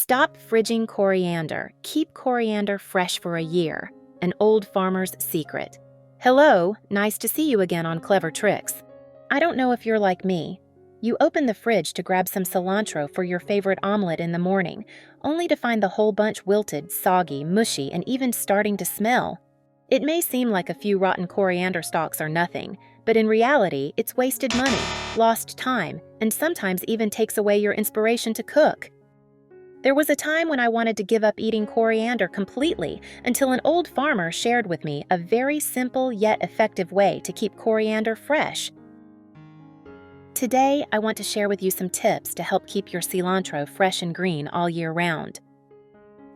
Stop fridging coriander. Keep coriander fresh for a year. An old farmer's secret. Hello, nice to see you again on Clever Tricks. I don't know if you're like me. You open the fridge to grab some cilantro for your favorite omelet in the morning, only to find the whole bunch wilted, soggy, mushy, and even starting to smell. It may seem like a few rotten coriander stalks are nothing, but in reality, it's wasted money, lost time, and sometimes even takes away your inspiration to cook. There was a time when I wanted to give up eating coriander completely until an old farmer shared with me a very simple yet effective way to keep coriander fresh. Today, I want to share with you some tips to help keep your cilantro fresh and green all year round.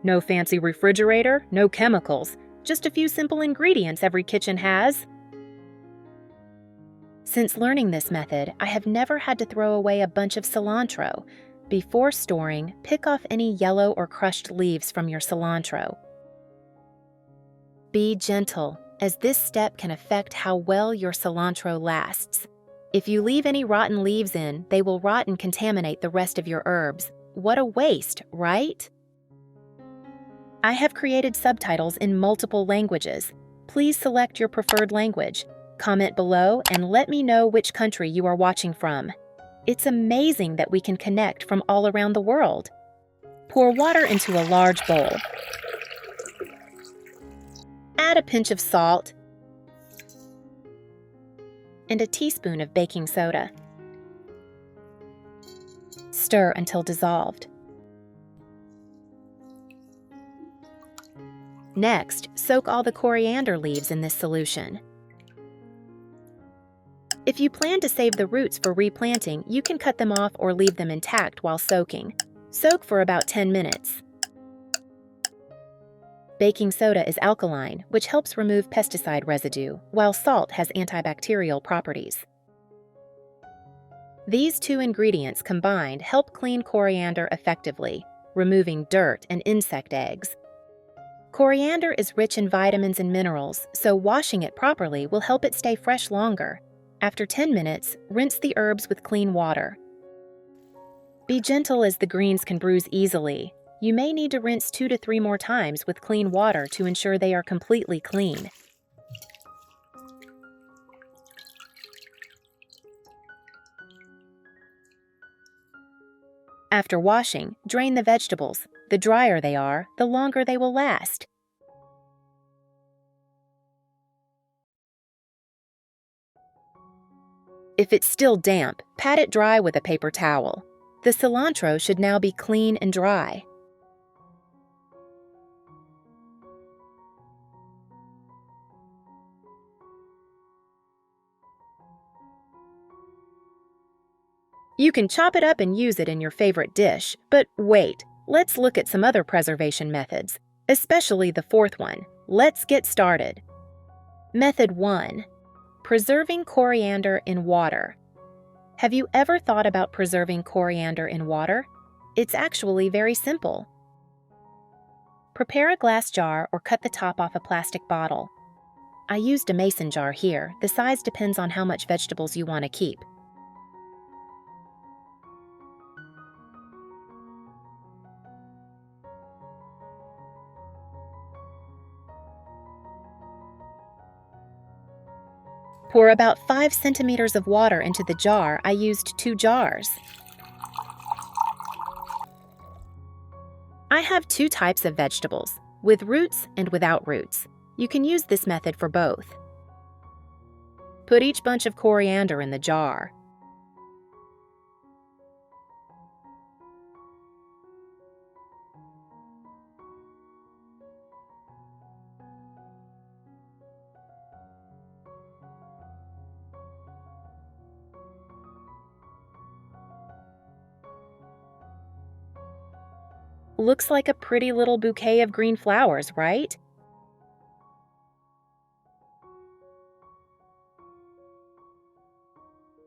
No fancy refrigerator, no chemicals, just a few simple ingredients every kitchen has. Since learning this method, I have never had to throw away a bunch of cilantro. Before storing, pick off any yellow or crushed leaves from your cilantro. Be gentle, as this step can affect how well your cilantro lasts. If you leave any rotten leaves in, they will rot and contaminate the rest of your herbs. What a waste, right? I have created subtitles in multiple languages. Please select your preferred language. Comment below and let me know which country you are watching from. It's amazing that we can connect from all around the world. Pour water into a large bowl. Add a pinch of salt and a teaspoon of baking soda. Stir until dissolved. Next, soak all the coriander leaves in this solution. If you plan to save the roots for replanting, you can cut them off or leave them intact while soaking. Soak for about 10 minutes. Baking soda is alkaline, which helps remove pesticide residue, while salt has antibacterial properties. These two ingredients combined help clean coriander effectively, removing dirt and insect eggs. Coriander is rich in vitamins and minerals, so washing it properly will help it stay fresh longer. After 10 minutes, rinse the herbs with clean water. Be gentle as the greens can bruise easily. You may need to rinse 2 to 3 more times with clean water to ensure they are completely clean. After washing, drain the vegetables. The drier they are, the longer they will last. If it's still damp, pat it dry with a paper towel. The cilantro should now be clean and dry. You can chop it up and use it in your favorite dish, but wait, let's look at some other preservation methods, especially the fourth one. Let's get started. Method 1. Preserving coriander in water. Have you ever thought about preserving coriander in water? It's actually very simple. Prepare a glass jar or cut the top off a plastic bottle. I used a mason jar here. The size depends on how much vegetables you want to keep. Pour about 5 centimeters of water into the jar. I used 2 jars. I have 2 types of vegetables, with roots and without roots. You can use this method for both. Put each bunch of coriander in the jar. Looks like a pretty little bouquet of green flowers, right?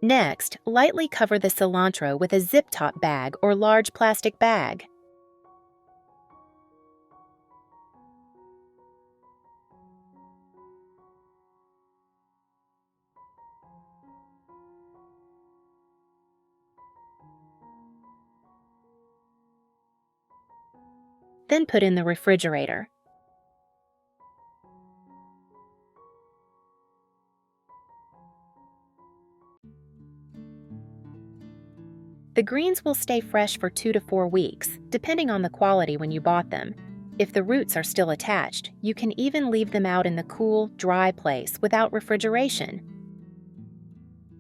Next, lightly cover the cilantro with a zip-top bag or large plastic bag. then put in the refrigerator. The greens will stay fresh for 2 to 4 weeks, depending on the quality when you bought them. If the roots are still attached, you can even leave them out in the cool, dry place without refrigeration.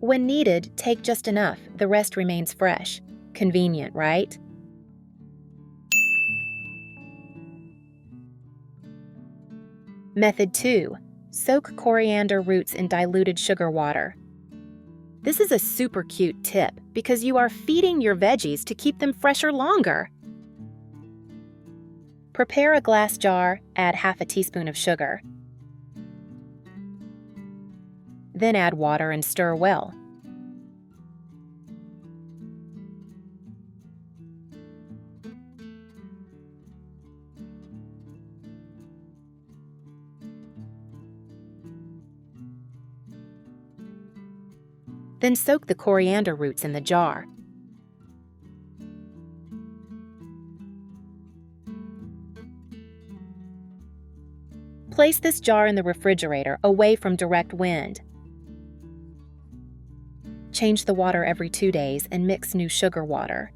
When needed, take just enough, the rest remains fresh. Convenient, right? Method 2. Soak coriander roots in diluted sugar water. This is a super cute tip because you are feeding your veggies to keep them fresher longer. Prepare a glass jar, add half a teaspoon of sugar. Then add water and stir well. Then soak the coriander roots in the jar. Place this jar in the refrigerator away from direct wind. Change the water every 2 days and mix new sugar water.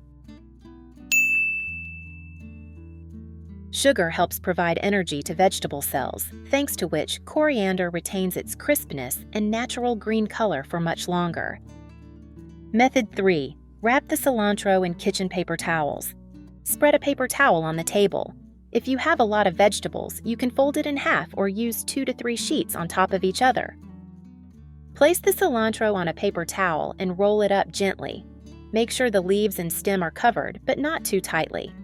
Sugar helps provide energy to vegetable cells, thanks to which coriander retains its crispness and natural green color for much longer. Method 3. Wrap the cilantro in kitchen paper towels. Spread a paper towel on the table. If you have a lot of vegetables, you can fold it in half or use 2 to 3 sheets on top of each other. Place the cilantro on a paper towel and roll it up gently. Make sure the leaves and stem are covered, but not too tightly.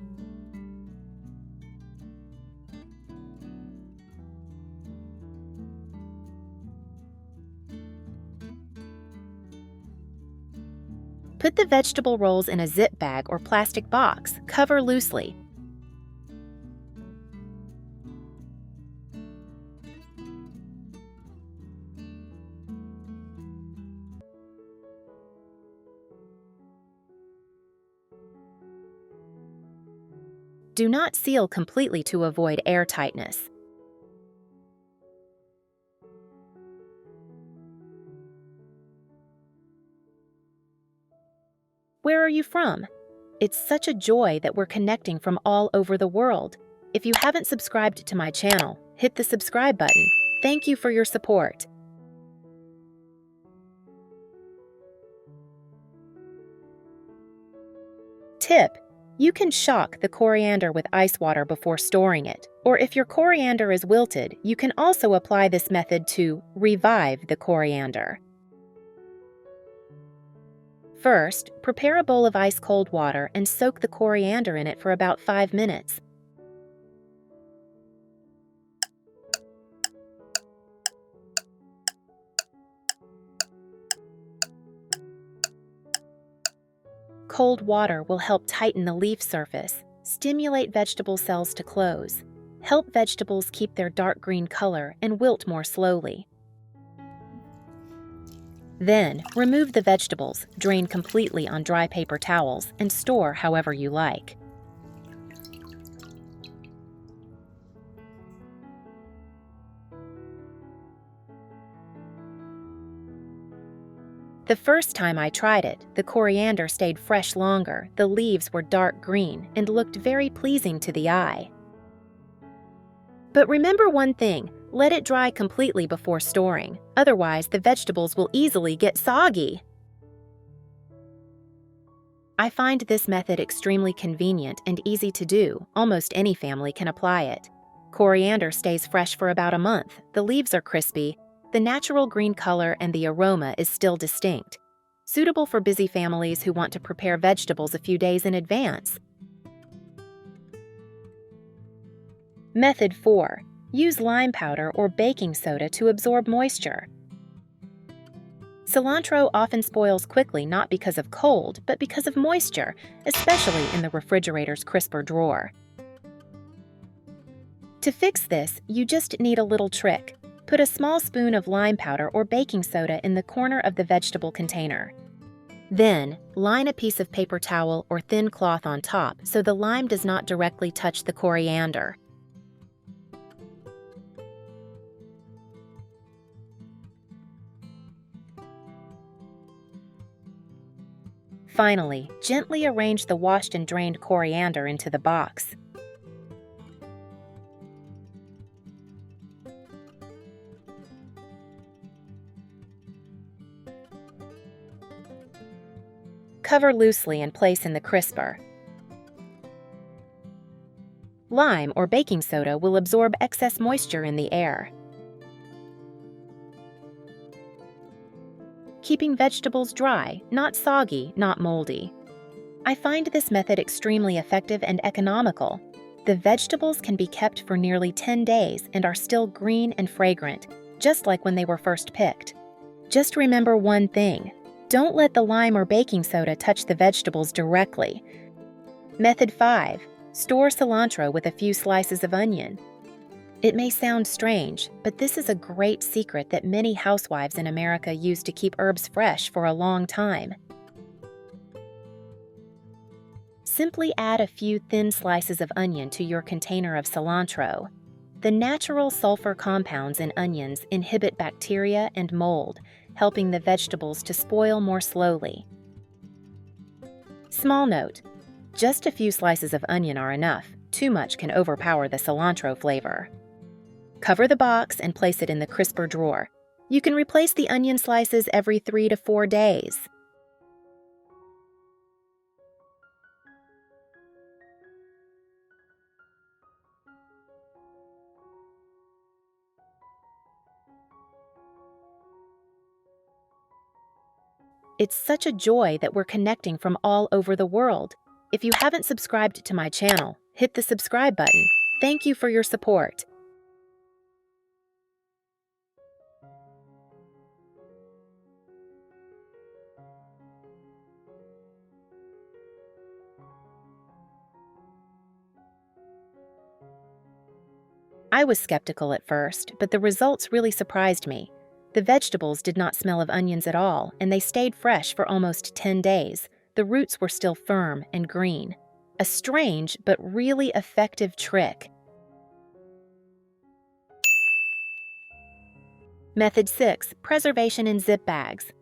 Put the vegetable rolls in a zip bag or plastic box. Cover loosely. Do not seal completely to avoid air tightness. Where are you from? It's such a joy that we're connecting from all over the world. If you haven't subscribed to my channel, hit the subscribe button. Thank you for your support. Tip: you can shock the coriander with ice water before storing it, or if your coriander is wilted, you can also apply this method to revive the coriander. First, prepare a bowl of ice-cold water and soak the coriander in it for about 5 minutes. Cold water will help tighten the leaf surface, stimulate vegetable cells to close, help vegetables keep their dark green color, and wilt more slowly. Then, remove the vegetables, drain completely on dry paper towels, and store however you like. The first time I tried it, the coriander stayed fresh longer, the leaves were dark green, and looked very pleasing to the eye. But remember one thing, let it dry completely before storing, otherwise the vegetables will easily get soggy. I find this method extremely convenient and easy to do. Almost any family can apply it. Coriander stays fresh for about a month, the leaves are crispy, the natural green color and the aroma is still distinct. Suitable for busy families who want to prepare vegetables a few days in advance. Method 4. Use lime powder or baking soda to absorb moisture. Cilantro often spoils quickly not because of cold, but because of moisture, especially in the refrigerator's crisper drawer. To fix this, you just need a little trick. Put a small spoon of lime powder or baking soda in the corner of the vegetable container. Then, line a piece of paper towel or thin cloth on top so the lime does not directly touch the coriander. Finally, gently arrange the washed and drained coriander into the box. Cover loosely and place in the crisper. Lime or baking soda will absorb excess moisture in the air, keeping vegetables dry, not soggy, not moldy. I find this method extremely effective and economical. The vegetables can be kept for nearly 10 days and are still green and fragrant, just like when they were first picked. Just remember one thing: don't let the lime or baking soda touch the vegetables directly. Method 5. Store cilantro with a few slices of onion. It may sound strange, but this is a great secret that many housewives in America use to keep herbs fresh for a long time. Simply add a few thin slices of onion to your container of cilantro. The natural sulfur compounds in onions inhibit bacteria and mold, helping the vegetables to spoil more slowly. Small note: just a few slices of onion are enough. Too much can overpower the cilantro flavor. Cover the box and place it in the crisper drawer. You can replace the onion slices every 3 to 4 days. It's such a joy that we're connecting from all over the world. If you haven't subscribed to my channel, hit the subscribe button. Thank you for your support. I was skeptical at first, but the results really surprised me. The vegetables did not smell of onions at all, and they stayed fresh for almost 10 days. The roots were still firm and green. A strange but really effective trick. Method 6. Preservation in zip bags.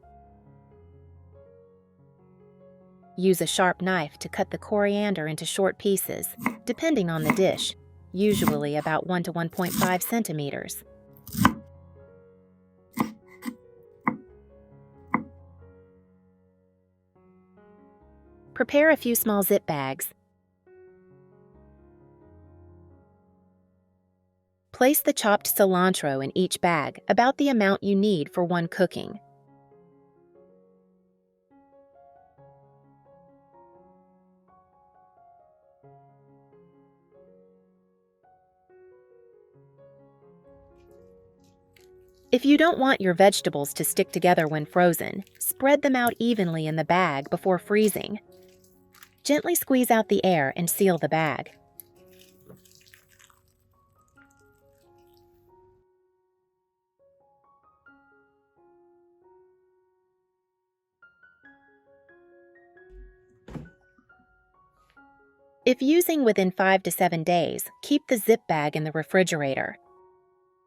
Use a sharp knife to cut the coriander into short pieces, depending on the dish, usually about 1 to 1.5 centimeters. Prepare a few small zip bags. Place the chopped cilantro in each bag, about the amount you need for one cooking. If you don't want your vegetables to stick together when frozen, spread them out evenly in the bag before freezing. Gently squeeze out the air and seal the bag. If using within 5 to 7 days, keep the zip bag in the refrigerator.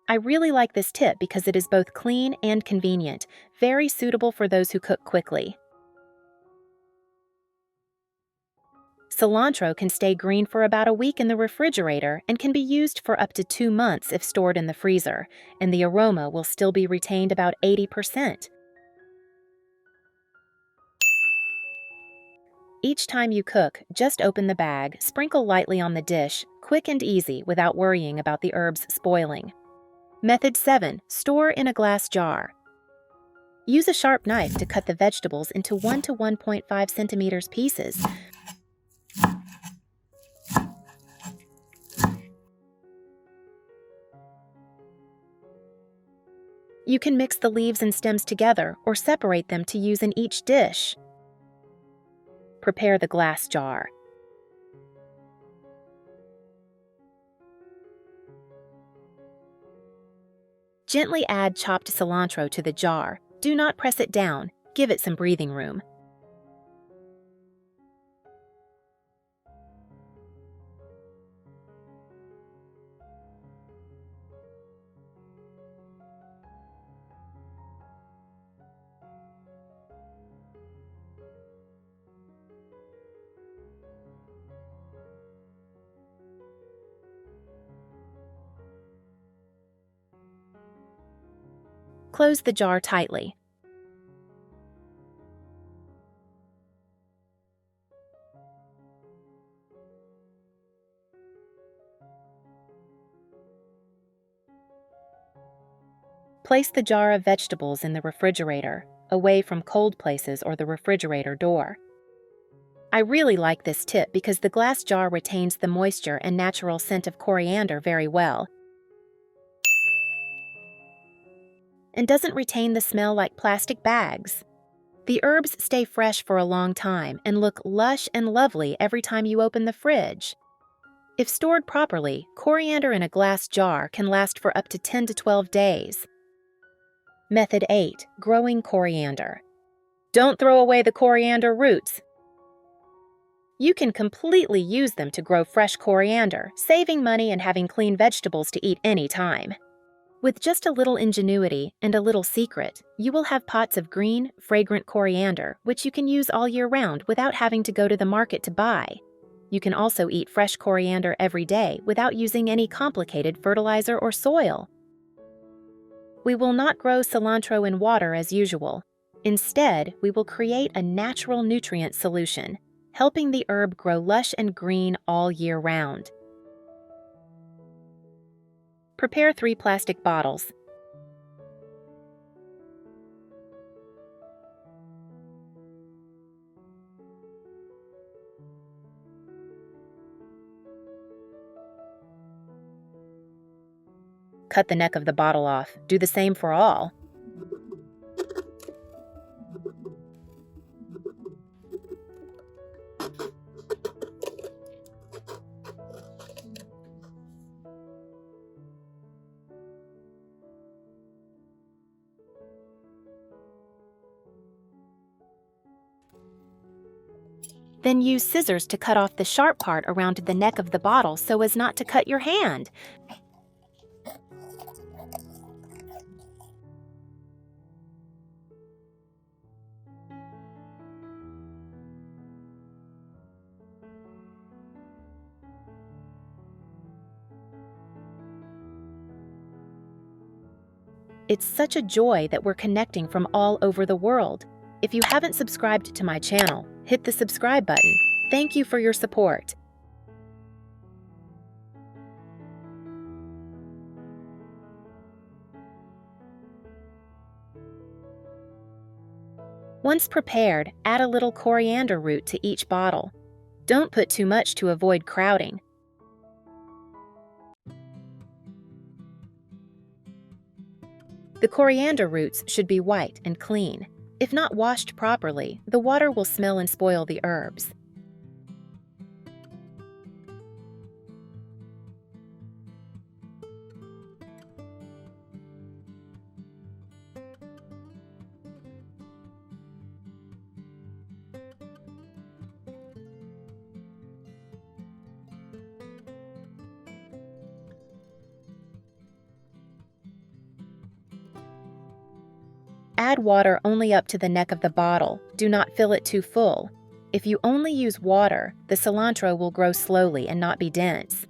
I really like this tip because it is both clean and convenient, very suitable for those who cook quickly. Cilantro can stay green for about a week in the refrigerator and can be used for up to 2 months if stored in the freezer, and the aroma will still be retained about 80%. Each time you cook, just open the bag, sprinkle lightly on the dish, quick and easy without worrying about the herbs spoiling. Method 7. Store in a glass jar. Use a sharp knife to cut the vegetables into 1 to 1.5 centimeters pieces. You can mix the leaves and stems together or separate them to use in each dish. Prepare the glass jar. Gently add chopped cilantro to the jar. Do not press it down. Give it some breathing room. Close the jar tightly. Place the jar of vegetables in the refrigerator, away from cold places or the refrigerator door. I really like this tip because the glass jar retains the moisture and natural scent of coriander very well, and doesn't retain the smell like plastic bags. The herbs stay fresh for a long time and look lush and lovely every time you open the fridge. If stored properly, coriander in a glass jar can last for up to 10 to 12 days. Method 8. Growing coriander. Don't throw away the coriander roots. You can completely use them to grow fresh coriander, saving money and having clean vegetables to eat anytime. With just a little ingenuity and a little secret, you will have pots of green, fragrant coriander, which you can use all year round without having to go to the market to buy. You can also eat fresh coriander every day without using any complicated fertilizer or soil. We will not grow cilantro in water as usual. Instead, we will create a natural nutrient solution, helping the herb grow lush and green all year round. Prepare 3 plastic bottles. Cut the neck of the bottle off. Do the same for all. Then use scissors to cut off the sharp part around the neck of the bottle so as not to cut your hand. It's such a joy that we're connecting from all over the world. If you haven't subscribed to my channel, hit the subscribe button. Thank you for your support. Once prepared, add a little coriander root to each bottle. Don't put too much to avoid crowding. The coriander roots should be white and clean. If not washed properly, the water will smell and spoil the herbs. Add water only up to the neck of the bottle. Do not fill it too full. If you only use water, the cilantro will grow slowly and not be dense.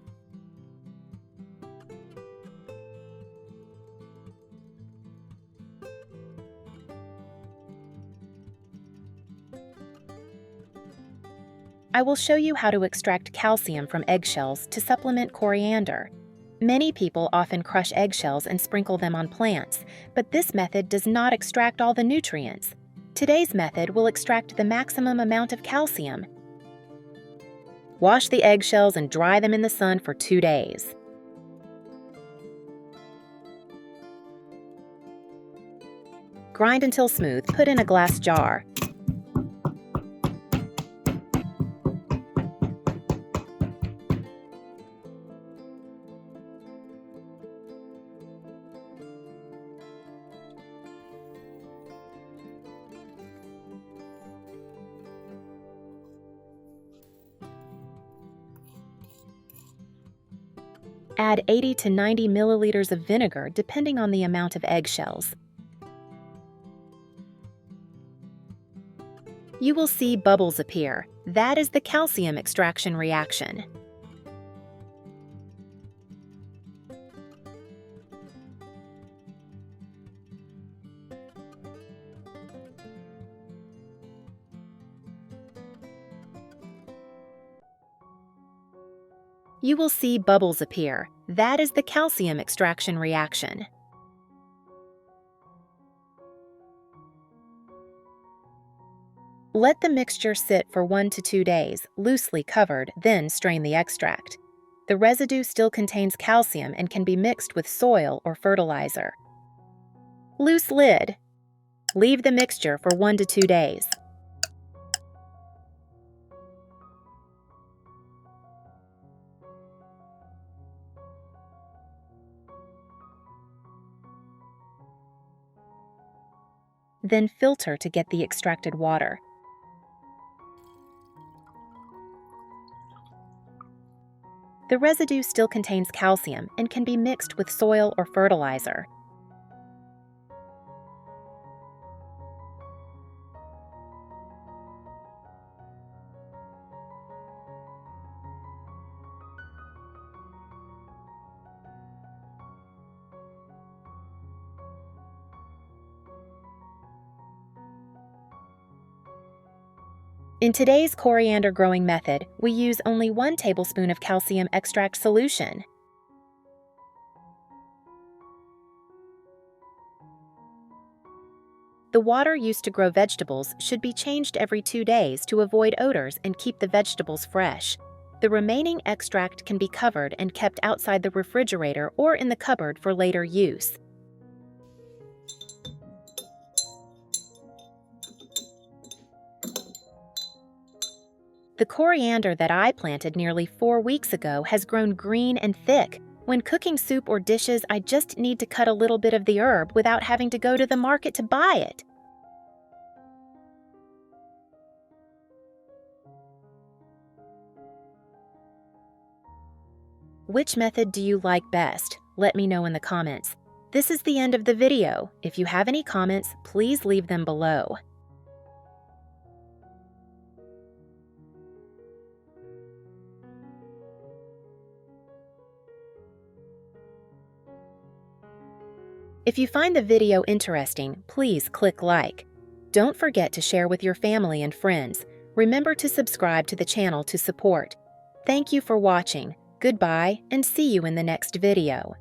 I will show you how to extract calcium from eggshells to supplement coriander. Many people often crush eggshells and sprinkle them on plants, but this method does not extract all the nutrients. Today's method will extract the maximum amount of calcium. Wash the eggshells and dry them in the sun for 2 days. Grind until smooth, put in a glass jar. Add 80 to 90 milliliters of vinegar depending on the amount of eggshells. You will see bubbles appear. That is the calcium extraction reaction. You will see bubbles appear. That is the calcium extraction reaction. Let the mixture sit for 1 to 2 days, loosely covered, then strain the extract. The residue still contains calcium and can be mixed with soil or fertilizer. Loose lid. Leave the mixture for 1 to 2 days. Then filter to get the extracted water. The residue still contains calcium and can be mixed with soil or fertilizer. In today's coriander growing method, we use only 1 tablespoon of calcium extract solution. The water used to grow vegetables should be changed every 2 days to avoid odors and keep the vegetables fresh. The remaining extract can be covered and kept outside the refrigerator or in the cupboard for later use. The coriander that I planted nearly 4 weeks ago has grown green and thick. When cooking soup or dishes, I just need to cut a little bit of the herb without having to go to the market to buy it. Which method do you like best? Let me know in the comments. This is the end of the video. If you have any comments, please leave them below. If you find the video interesting, please click like. Don't forget to share with your family and friends. Remember to subscribe to the channel to support. Thank you for watching. Goodbye, and see you in the next video.